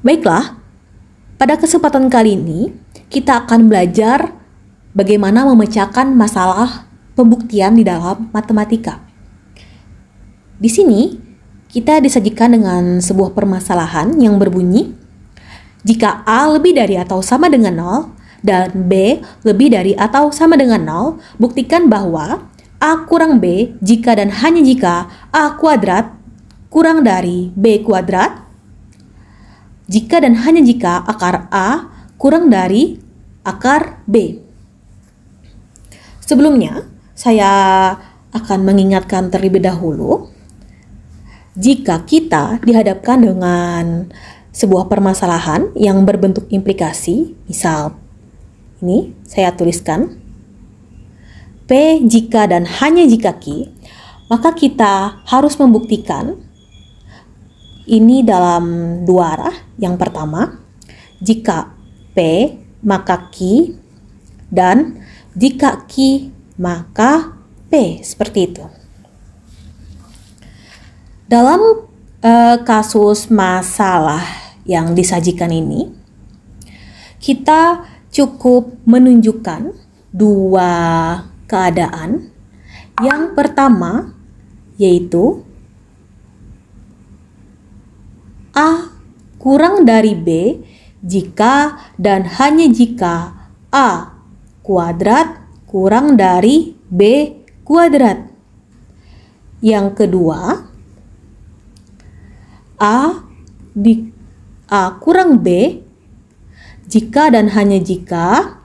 Baiklah, pada kesempatan kali ini kita akan belajar bagaimana memecahkan masalah pembuktian di dalam matematika. Di sini kita disajikan dengan sebuah permasalahan yang berbunyi, jika A lebih dari atau sama dengan 0 dan B lebih dari atau sama dengan 0, buktikan bahwa A kurang B jika dan hanya jika A kuadrat kurang dari B kuadrat, jika dan hanya jika akar A kurang dari akar B. Sebelumnya, saya akan mengingatkan terlebih dahulu, jika kita dihadapkan dengan sebuah permasalahan yang berbentuk implikasi, misal ini saya tuliskan P jika dan hanya jika Q, maka kita harus membuktikan ini dalam dua arah. Yang pertama, jika P maka Q, dan jika Q maka P, seperti itu. Dalam kasus masalah yang disajikan ini, kita cukup menunjukkan dua keadaan. Yang pertama yaitu A kurang dari B jika dan hanya jika A kuadrat kurang dari B kuadrat. Yang kedua, A kurang B jika dan hanya jika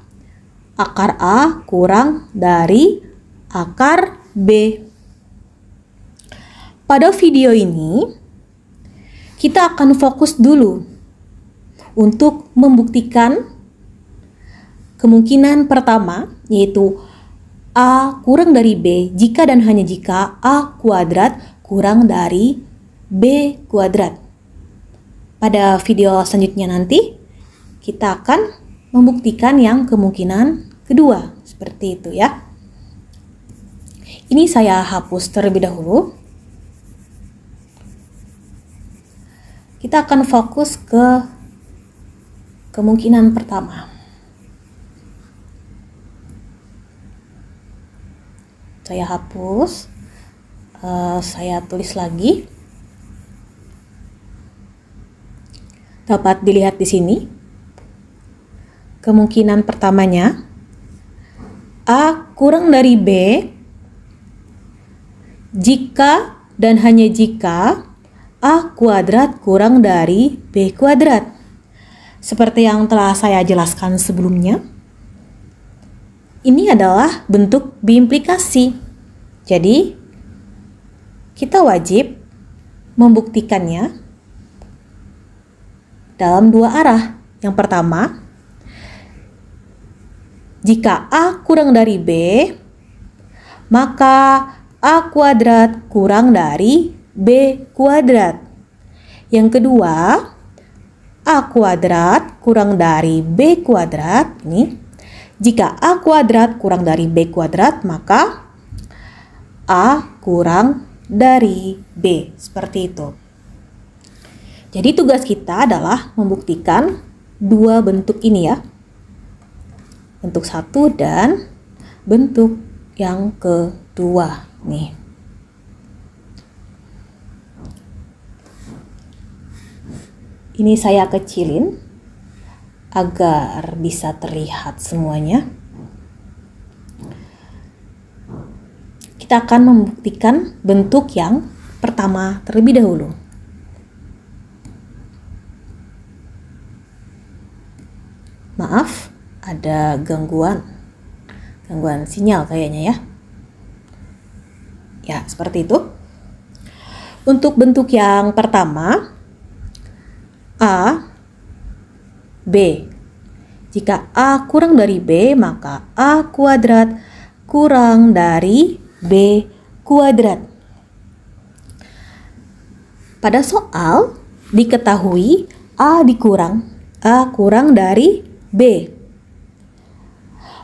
akar A kurang dari akar B. Pada video ini, kita akan fokus dulu untuk membuktikan kemungkinan pertama, yaitu A kurang dari B jika dan hanya jika A kuadrat kurang dari B kuadrat. Pada video selanjutnya nanti, kita akan membuktikan yang kemungkinan kedua. Seperti itu ya. Ini saya hapus terlebih dahulu. Kita akan fokus ke kemungkinan pertama. Saya hapus, saya tulis lagi. Dapat dilihat di sini. Kemungkinan pertamanya, A kurang dari B jika dan hanya jika A kuadrat kurang dari B kuadrat. Seperti yang telah saya jelaskan sebelumnya, ini adalah bentuk biimplikasi. Jadi, kita wajib membuktikannya dalam dua arah. Yang pertama, jika A kurang dari B, maka A kuadrat kurang dari B kuadrat. Yang kedua, A kuadrat kurang dari B kuadrat. Ini, jika A kuadrat kurang dari B kuadrat, maka A kurang dari B. Seperti itu. Jadi tugas kita adalah membuktikan dua bentuk ini ya. Bentuk satu dan bentuk yang kedua. Nih. Ini saya kecilin agar bisa terlihat semuanya. Kita akan membuktikan bentuk yang pertama terlebih dahulu. Maaf, ada gangguan sinyal kayaknya ya. Ya, seperti itu. Untuk bentuk yang pertama, A, B. Jika A kurang dari B, maka A kuadrat kurang dari B kuadrat. Pada soal diketahui A kurang dari B.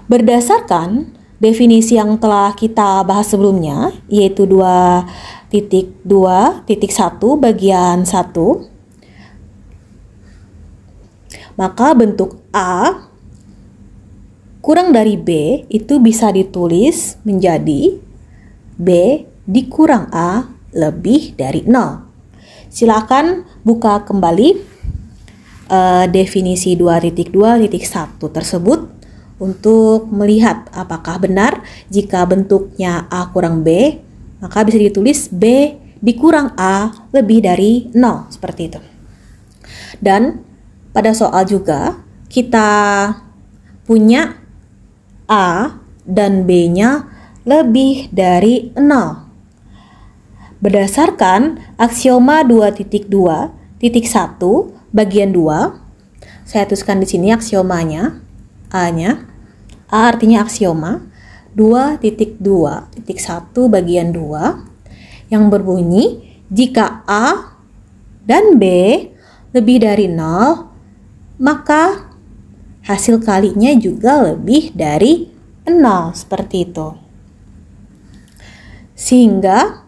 Berdasarkan definisi yang telah kita bahas sebelumnya, yaitu 2.2.1 bagian 1, Maka bentuk A kurang dari B itu bisa ditulis menjadi B dikurang A lebih dari 0. Silakan buka kembali definisi 2.2.1 tersebut untuk melihat apakah benar jika bentuknya A kurang B, maka bisa ditulis B dikurang A lebih dari 0, seperti itu. Dan pada soal juga kita punya A dan B-nya lebih dari 0. Berdasarkan aksioma 2.2.1 bagian 2, saya tuliskan di sini aksiomanya, A-nya. A artinya aksioma 2.2.1 bagian 2 yang berbunyi jika A dan B lebih dari 0, maka hasil kalinya juga lebih dari 0, seperti itu. Sehingga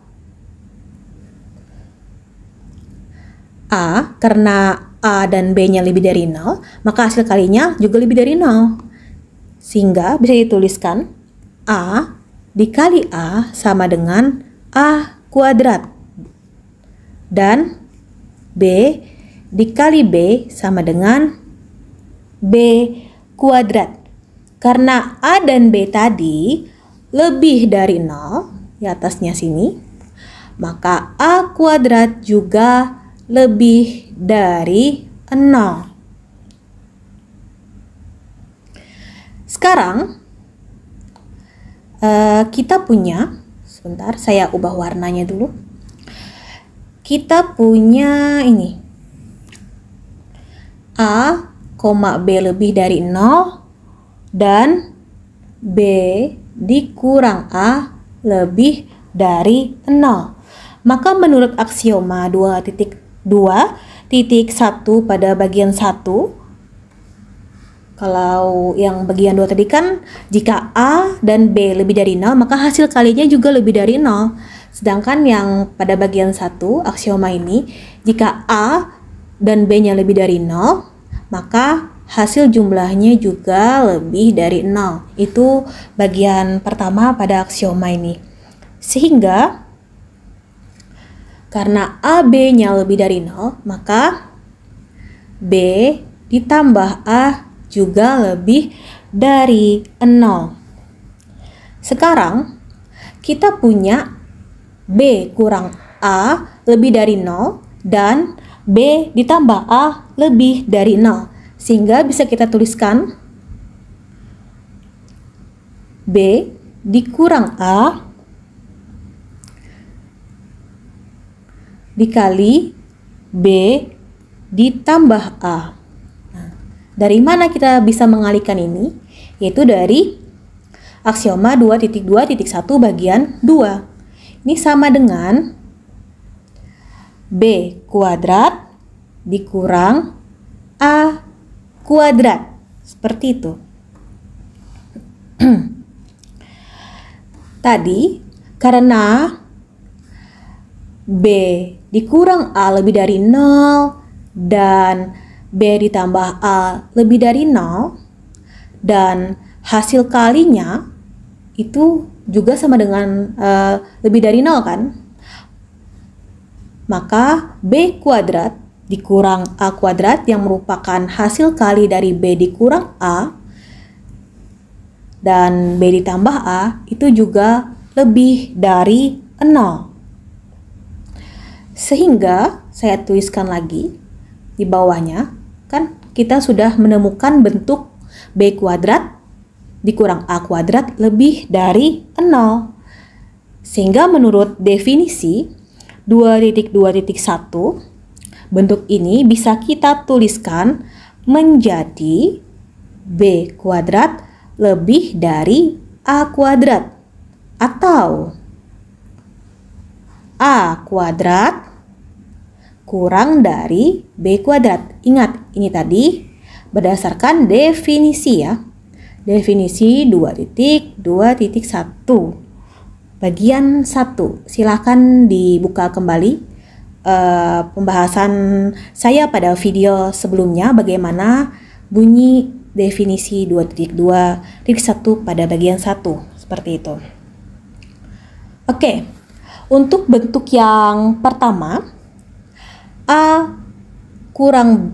A, karena A dan B-nya lebih dari 0, maka hasil kalinya juga lebih dari 0. Sehingga bisa dituliskan A dikali A sama dengan A kuadrat. Dan B dikali B sama dengan B kuadrat. Karena A dan B tadi lebih dari 0 di atasnya sini, maka A kuadrat juga lebih dari 0. Sekarang kita punya, sebentar saya ubah warnanya dulu. Kita punya ini A, B lebih dari 0 dan B dikurang A lebih dari 0. Maka menurut aksioma 2.2.1 pada bagian 1, kalau yang bagian 2 tadi kan jika A dan B lebih dari 0, maka hasil kalinya juga lebih dari 0. Sedangkan yang pada bagian 1 aksioma ini, jika A dan B-nya lebih dari 0, maka hasil jumlahnya juga lebih dari 0. Itu bagian pertama pada aksioma ini. Sehingga karena A, B-nya lebih dari 0, maka B ditambah A juga lebih dari 0. Sekarang kita punya B kurang A lebih dari 0 dan B ditambah A lebih dari 0. Sehingga bisa kita tuliskan B dikurang A dikali B ditambah A. Nah, dari mana kita bisa mengalihkan ini? Yaitu dari aksioma 2.2.1 bagian 2. Ini sama dengan B kuadrat dikurang A kuadrat. Seperti itu. Tadi karena B dikurang A lebih dari 0 dan B ditambah A lebih dari 0 dan hasil kalinya itu juga sama dengan lebih dari 0 kan? Maka B kuadrat dikurang A kuadrat yang merupakan hasil kali dari B dikurang A dan B ditambah A itu juga lebih dari 0. Sehingga saya tuliskan lagi di bawahnya, kan kita sudah menemukan bentuk B kuadrat dikurang A kuadrat lebih dari 0. Sehingga menurut definisi 2.2.1, bentuk ini bisa kita tuliskan menjadi B kuadrat lebih dari A kuadrat atau A kuadrat kurang dari B kuadrat. Ingat, ini tadi berdasarkan definisi ya. Definisi 2.2.1 bagian 1. Silakan dibuka kembali pembahasan saya pada video sebelumnya bagaimana bunyi definisi 2.2.1 pada bagian 1, seperti itu. Oke, untuk bentuk yang pertama, A kurang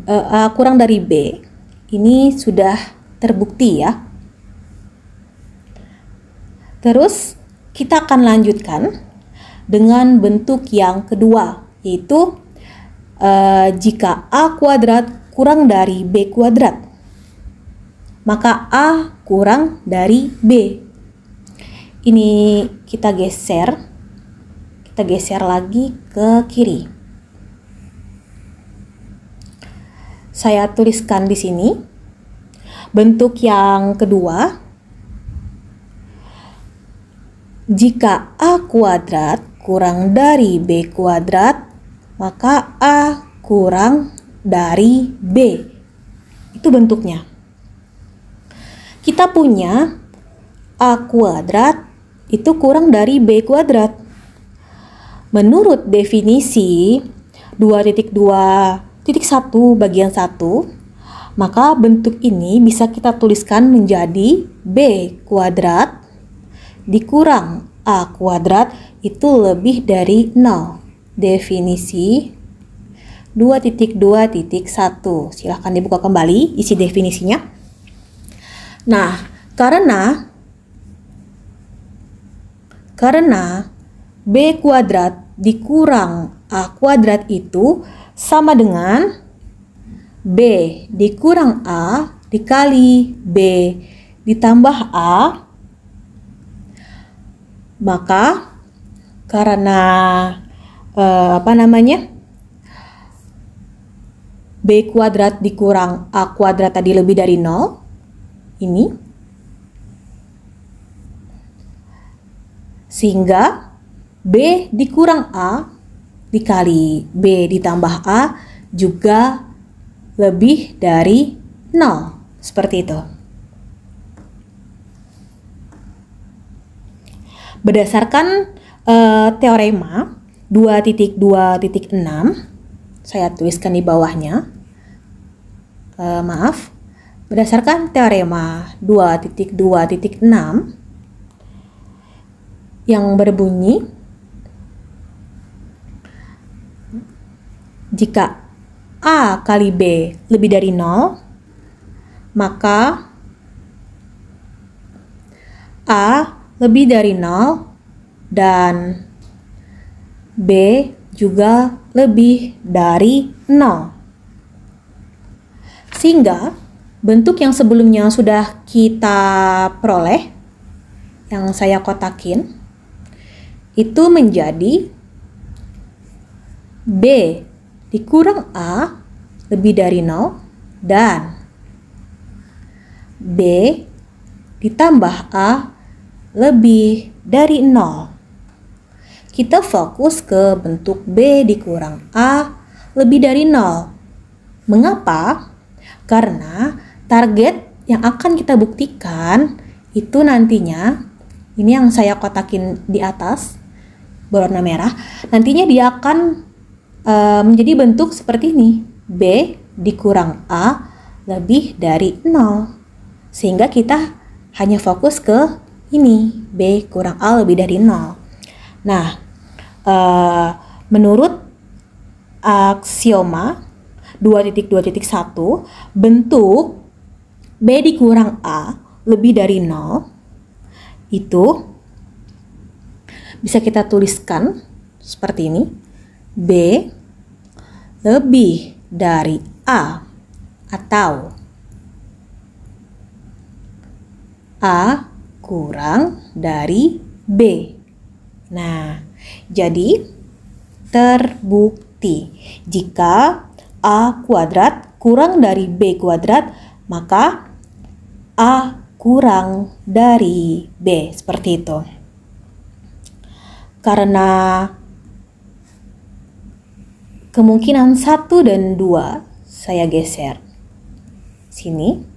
dari B, ini sudah terbukti ya. Terus kita akan lanjutkan dengan bentuk yang kedua, yaitu jika A kuadrat kurang dari B kuadrat, maka A kurang dari B. Ini kita geser lagi ke kiri. Saya tuliskan di sini bentuk yang kedua. Jika A kuadrat kurang dari B kuadrat, maka A kurang dari B. Itu bentuknya. Kita punya A kuadrat itu kurang dari B kuadrat. Menurut definisi 2.2.1 bagian 1, maka bentuk ini bisa kita tuliskan menjadi B kuadrat dikurang A kuadrat itu lebih dari 0. Definisi 2.2.1. Silahkan dibuka kembali isi definisinya. Nah, karena B kuadrat dikurang A kuadrat itu sama dengan B dikurang A dikali B ditambah A, maka karena B kuadrat dikurang A kuadrat tadi lebih dari 0, ini, sehingga B dikurang A dikali B ditambah A juga lebih dari 0, seperti itu. Berdasarkan teorema 2.2.6, saya tuliskan di bawahnya. Berdasarkan teorema 2.2.6 yang berbunyi, jika A kali B lebih dari 0, maka A lebih dari 0 dan B juga lebih dari 0. Sehingga bentuk yang sebelumnya sudah kita peroleh, yang saya kotakin, itu menjadi B dikurang A lebih dari 0 dan B ditambah A lebih dari 0. Kita fokus ke bentuk B dikurang A lebih dari 0. Mengapa? Karena target yang akan kita buktikan itu nantinya, ini yang saya kotakin di atas berwarna merah, nantinya dia akan menjadi bentuk seperti ini, B dikurang A lebih dari 0. Sehingga kita hanya fokus ke ini, B kurang A lebih dari 0. Nah, menurut aksioma 2.2.1, bentuk B dikurang A lebih dari 0 itu bisa kita tuliskan seperti ini, B lebih dari A atau A kurang dari B. Nah, jadi terbukti jika A kuadrat kurang dari B kuadrat, maka A kurang dari B, seperti itu. Karena kemungkinan 1 dan 2 saya geser sini.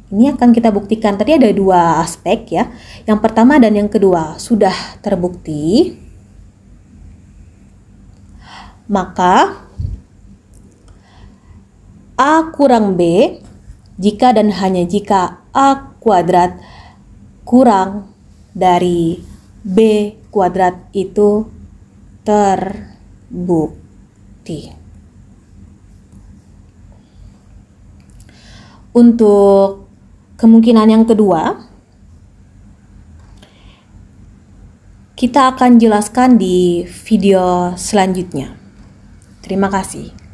Ini akan kita buktikan. Tadi ada dua aspek ya. Yang pertama dan yang kedua sudah terbukti. Maka A kurang B jika dan hanya jika A kuadrat kurang dari B kuadrat itu terbukti. Untuk kemungkinan yang kedua, kita akan jelaskan di video selanjutnya. Terima kasih.